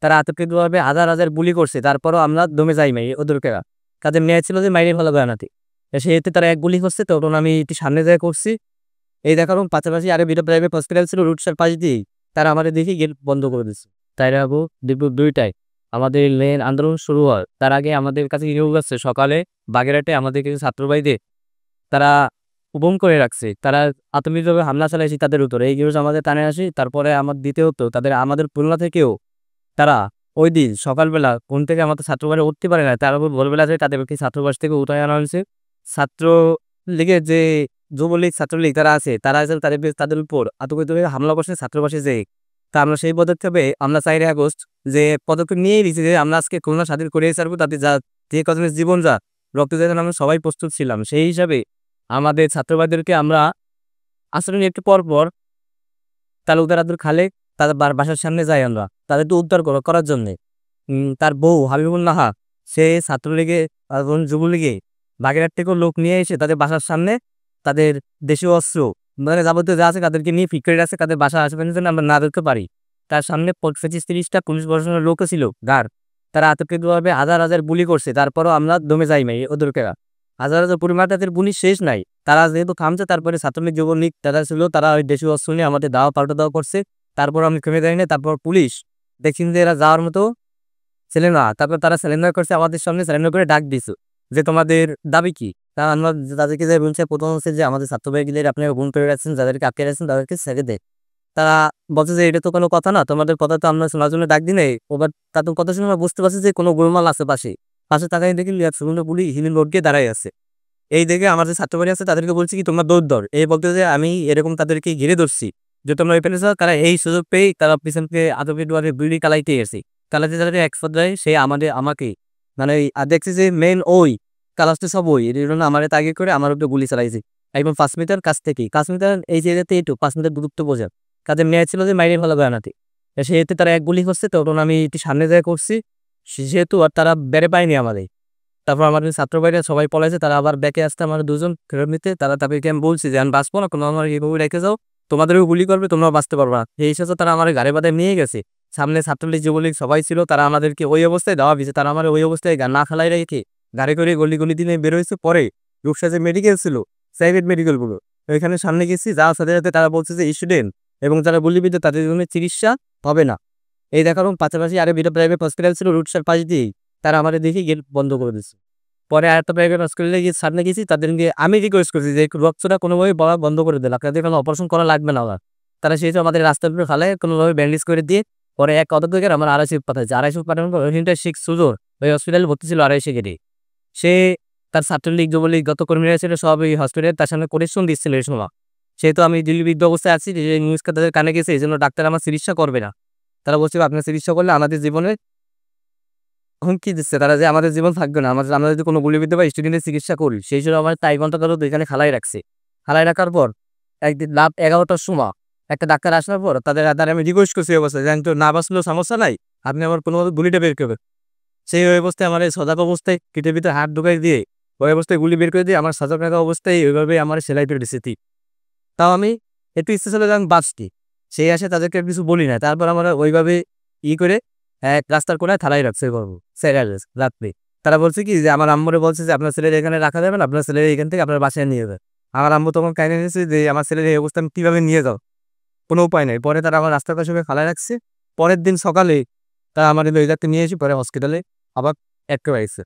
তারা আতঙ্কিতভাবে হাজার হাজার গুলি করছে, তারপরও আমরা দমে যাই নাই ওদেরকে। তাদের ন্যায় ছিল যে মাইরে ভালো বানাতে, সেহেতু তারা এক গুলি করছে, তখন আমি একটু সামনে যায় করছি। এই দেখার পাশাপাশি আরো দুটো প্রাইভেট হসপিটাল ছিল রুটসার পাশ দিয়েই, তারা আমাদের দেখে গেট বন্ধ করে দিচ্ছে। তাই রাবো দুপুর 2টায় আমাদের লেন আন্দোলন শুরু হয়। তার আগে আমাদের কাছে নিয়োগ আছে সকালে বাগেরহাটে আমাদের কিছু ছাত্রবাহীদের তারা উপম করে রাখছে, তারা আতঙ্কিতভাবে হামলা চালাইছে তাদের উপরে। এই নিউজ আমাদের কানে আসি, তারপরে আমার দিতে হতো তাদের আমাদের খুলনা থেকেও তারা ওই দিন সকালবেলা ঘুম থেকে আমাদের ছাত্রবাড়ি উঠতে পারে না, তার উপর ভোরবেলা যায় তাদেরকে ছাত্রবাস থেকে উঠায় আনা হয়েছে। ছাত্র লীগের যে যুবলীগ ছাত্রলীগ তারা আছে, তারা তাদের উপর আতঙ্কিতভাবে হামলা করছে ছাত্রবাসে যে। তা আমরা সেই পদক্ষেপে আমরা 4 আগস্ট যে পদক্ষেপ নিয়েই দিচ্ছি যে আমরা আজকে খুলনা স্বাধীন করে ছাড়বো, তাদের যা যে কজনের জীবন যা রক্ত যেন আমরা সবাই প্রস্তুত ছিলাম। সেই হিসাবে আমাদের ছাত্রবাদীদেরকে আমরা আচরণের একটু পর পর তালুকদার আব্দুল খালেক তাদের বাসার সামনে যাই আমরা তাদের তো উদ্ধার করার জন্যে। তার বউ হাবিবুল নাহা সে ছাত্রলীগে এবং যুবলীগে বাগেরহাট থেকেও লোক নিয়ে এসে তাদের বাসার সামনে তাদের দেশীয় অস্ত্র মানে যাবতীয় যা আছে তাদেরকে নিয়ে ফিক করে রাখছে, তাদের বাসা আশেপাশে যেন আমরা না দেখতে পারি। তার সামনে 25-30টা পুলিশ প্রশাসনের লোকও ছিল গার্ড, তারা আতঙ্কিতভাবে হাজার হাজার গুলি করছে, তারপরও আমরা দমে যাই নাই ওদেরকে। হাজার হাজার পরিমাণ তাদের গুলি শেষ নাই, তারা যেহেতু থামছে তারপরে ছাত্রলীগ যুবলীগ তারা ছিল, তারা ওই দেশীয় অস্ত্র নিয়ে আমাদের দাওয়া পাল্টা দেওয়া করছে। তারপর আমি থেমে যাই না, তারপর পুলিশ দেখছেন যে এরা যাওয়ার মতো ছেলে না, তারপর তারা সিলিন্ডার করছে আমাদের সামনে, সিলিন্ডার করে ডাক দিছো যে তোমাদের দাবি কি। তা আমরা তাদেরকে যে বলছে প্রথম হচ্ছে যে আমাদের ছাত্র ভাইদের আপনি গুম করে রাখছেন, যাদেরকে আটকে রাখছেন তাদেরকে ছেড়ে দেয়। তারা বলছে যে এটা তো কোনো কথা না, তোমাদের কথা তো আমরা শোনার জন্য ডাক দিই নাই। ওবার তাদের কথা শুনে আমরা বুঝতে পারছি যে কোনো গোলমাল আছে পাশে। পাশে তাকাই দেখি পুলিশ হিলিং রোড দিয়ে দাঁড়াই আছে। এই দেখে আমার যে ছাত্রবাড়ি আছে তাদেরকে বলছি কি তোমরা দৌড়, এই বলতে যে আমি এরকম তাদেরকে ঘিরে ধরছি যে তোমরা ওই পেলে তারা এই সুযোগ পেয়ে তারা পিছনকে আতঙ্কের দুয়ারে বিড়ি কালাইতে এসেছি। কালাতে তাদের এক পর্যায়ে সে আমাকে মানে দেখছি যে মেন ওই কালাসটা সব ওই এর জন্য আমার তাগে করে আমার উপরে গুলি চালাইছে একদম 5 মিটার কাছ থেকেই। 5 মিটার এই জায়গাতে একটু 5 মিটার দূরত্ব বোঝার কাদের ন্যায় ছিল যে মাইরে ভালো বানাতে, সেহেতু তারা এক গুলি করছে, তখন আমি একটু সামনে যায় করছি সেহেতু আর তারা বেড়ে পায়নি আমাদের। তারপর আমাদের ছাত্র ভাইরা সবাই পলাইছে, তারা আবার ব্যাকে আসতে আমার দুজন ফেরত নিতে, তাদেরকে আমি বলছি যে আমি বাঁচবো না, কোনো আমার এইভাবে রেখে যাও, তোমাদেরও গুলি করবে, তোমরা বাঁচতে পারবা না। এই হিসাবে তারা আমার গাড়ি বাধায় নিয়ে গেছে। সামনে ছাত্রলীগ যুবলীগ সবাই ছিল, তারা আমাদেরকে ওই অবস্থায় দেওয়া দিয়েছে, তারা আমার ওই অবস্থায় না খেলাই রেখে গাড়ি করে গলি গলি দিনে বেরোয়েছে। পরে রূপসা যে মেডিকেল ছিল প্রাইভেট মেডিকেলগুলো ওইখানে সামনে গেছি, যাওয়ার সাথে সাথে তারা বলছে যে স্টুডেন্ট এবং যারা গুলিবিদ্ধ তাদের জন্য চিকিৎসা হবে না। এই দেখার পাশাপাশি আরো দুটো প্রাইভেট হসপিটাল ছিল রুটসার পাশ দিয়েই, তারা আমাদের দেখে গেট বন্ধ করে দিচ্ছে। পরে আরেকটা প্রাইভেট হসপিটালে গিয়ে সামনে গেছি, তাদেরকে আমি রিকোয়েস্ট করছি যে রক্তটা কোনোভাবে বলা বন্ধ করে দিল, আপনাদের কোনো অপারেশন করা লাগবে না আমার। তারা সেই আমাদের রাস্তার উপরে ফালায় কোনোভাবে ব্যান্ডেজ করে দিয়ে পরে এক কত থেকে আমার 250 পাঠাচ্ছে। 250 পাঠানোর পর ওইখানটা শেখ সুজোর ওই হসপিটালে ভর্তি ছিল 250 গেটে। সে তার ছাত্রলীগ যুবলীগ যত কর্মীরা ছিল সব এই হসপিটালে তার সামনে কোটেশন দিচ্ছিল এই সময়। সেহেতু আমি দিল্লিবিদ্ধ অবস্থায় আছি, যে নিউজটা তাদের কানে গেছে, এই জন্য ডাক্তার আমার চিকিৎসা করবে না। তারা বলছে আপনার চিকিৎসা করলে আমাদের জীবনে হুমকি দিচ্ছে, তারা যে আমাদের জীবন থাকবে না, আমরা যদি কোনো গুলিবিদ্ধ বা স্টুডেন্টের চিকিৎসা করি। সেই জন্য আমার 4 ঘন্টা ধরে এখানে খালাই রাখছে। খালাই রাখার পর একদিন রাত 11টার সময় একটা ডাক্তার আসার পর তাদের আমি রিকোয়েস্ট করছি অবস্থায় যে তো না বাঁচলেও সমস্যা নাই, আপনি আমার কোনোভাবে গুলিটা বের করবেন। সেই অবস্থায় আমার এই সজাগ অবস্থায় কিটের ভিতরে হাত ঢুকাই দিয়ে ওই অবস্থায় গুলি বের করে দিয়ে আমার সজাগ রাখা অবস্থায় ওইভাবে আমার সেলাই করে দিচ্ছে। তাও আমি একটু ইচ্ছে ছিল যে আমি বাঁচতি, সেই আসে তাদেরকে কিছু বলি না। তারপর আমরা ওইভাবে করে রাস্তার কোনায় থালাই রাখছে করবো রাত্রে। তারা বলছে কি যে আমার আম্মুরে বলছে যে আপনার ছেলের এখানে রাখা যাবে না, আপনার ছেলের এখান থেকে আপনার বাসায় নিয়ে যাবে। আমার আম্মু তখন কাহিনী নিয়েছে যে আমার ছেলের এই অবস্থা আমি কীভাবে নিয়ে যাও, কোনো উপায় নেই। পরে তারা আমার রাস্তার পাশে খালাই রাখছে। পরের দিন সকালে তারা আমার ওই যাত্রী নিয়ে এসে পরে হসপিটালে আবার অ্যাড করে আসছে।